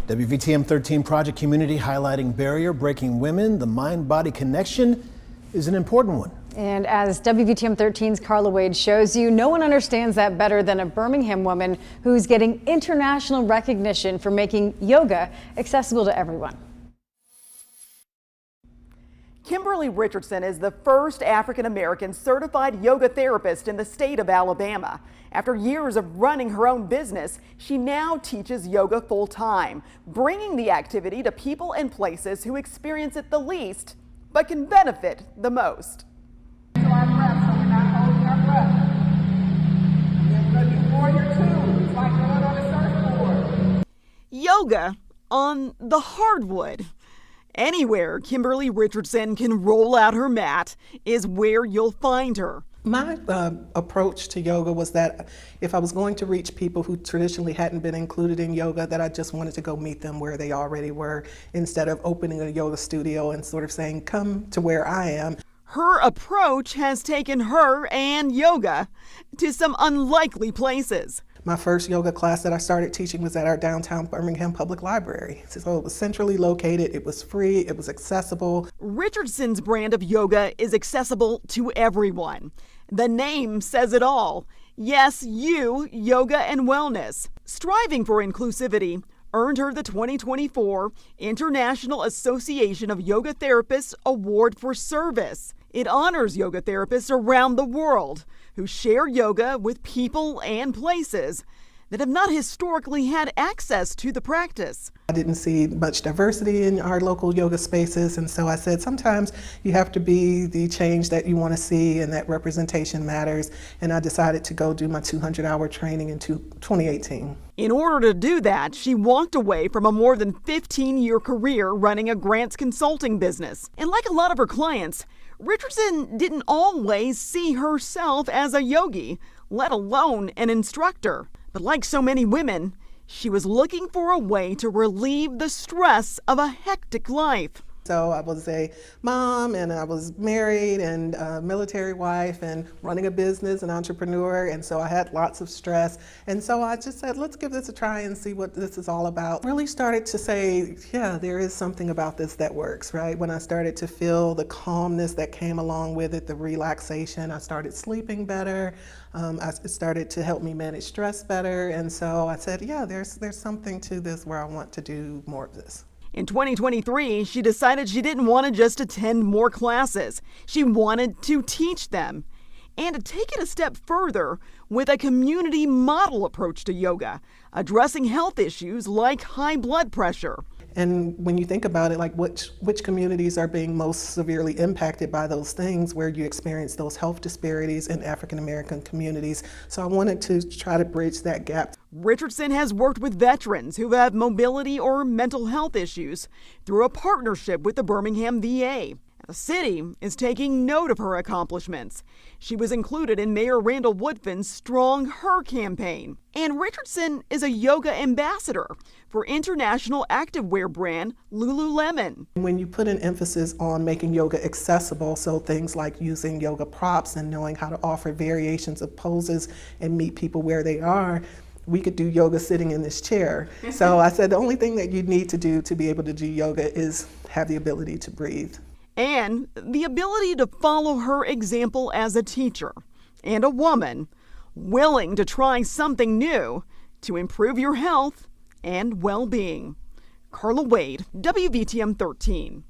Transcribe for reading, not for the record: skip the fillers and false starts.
WVTM 13 Project Community highlighting barrier breaking women. The mind-body connection is an important one. And as WVTM 13's Carla Wade shows you, no one understands that better than a Birmingham woman who's getting international recognition for making yoga accessible to everyone. Kimberly Richardson is the first African-American certified yoga therapist in the state of Alabama. After years of running her own business, she now teaches yoga full-time, bringing the activity to people and places who experience it the least, but can benefit the most. Our breath, so we're not holding our breath. Then we're going to do warrior two. It's like going on a surfboard. Yoga on the hardwood. Anywhere Kimberly Richardson can roll out her mat is where you'll find her. My approach to yoga was that if I was going to reach people who traditionally hadn't been included in yoga, that I just wanted to go meet them where they already were, instead of opening a yoga studio and sort of saying, come to where I am. Her approach has taken her and yoga to some unlikely places. My first yoga class that I started teaching was at our downtown Birmingham Public Library. So it was centrally located, it was free, it was accessible. Richardson's brand of yoga is accessible to everyone. The name says it all. Yes, you, yoga and wellness. Striving for inclusivity earned her the 2024 International Association of Yoga Therapists Award for Service. It honors yoga therapists around the world who share yoga with people and places that have not historically had access to the practice. I didn't see much diversity in our local yoga spaces, and so I said sometimes you have to be the change that you want to see, and that representation matters, and I decided to go do my 200-hour training in 2018. In order to do that, she walked away from a more than 15-year career running a grants consulting business. And like a lot of her clients, Richardson didn't always see herself as a yogi, let alone an instructor. But like so many women, she was looking for a way to relieve the stress of a hectic life. So I was a mom, and I was married, and a military wife, and running a business, an entrepreneur, and so I had lots of stress. And so I just said, let's give this a try and see what this is all about. Really started to say, yeah, there is something about this that works, right? When I started to feel the calmness that came along with it, the relaxation, I started sleeping better. It started to help me manage stress better. And so I said, yeah, there's something to this where I want to do more of this. In 2023, she decided she didn't want to just attend more classes. She wanted to teach them and to take it a step further with a community model approach to yoga, addressing health issues like high blood pressure. And when you think about it, like which communities are being most severely impacted by those things, where you experience those health disparities in African American communities. So I wanted to try to bridge that gap. Richardson has worked with veterans who have mobility or mental health issues through a partnership with the Birmingham VA. The city is taking note of her accomplishments. She was included in Mayor Randall Woodfin's Strong Her campaign. And Richardson is a yoga ambassador for international activewear brand Lululemon. When you put an emphasis on making yoga accessible, so things like using yoga props and knowing how to offer variations of poses and meet people where they are, we could do yoga sitting in this chair. So I said the only thing that you need to do to be able to do yoga is have the ability to breathe. And the ability to follow her example as a teacher and a woman willing to try something new to improve your health and well-being. Carla Wade, WVTM 13.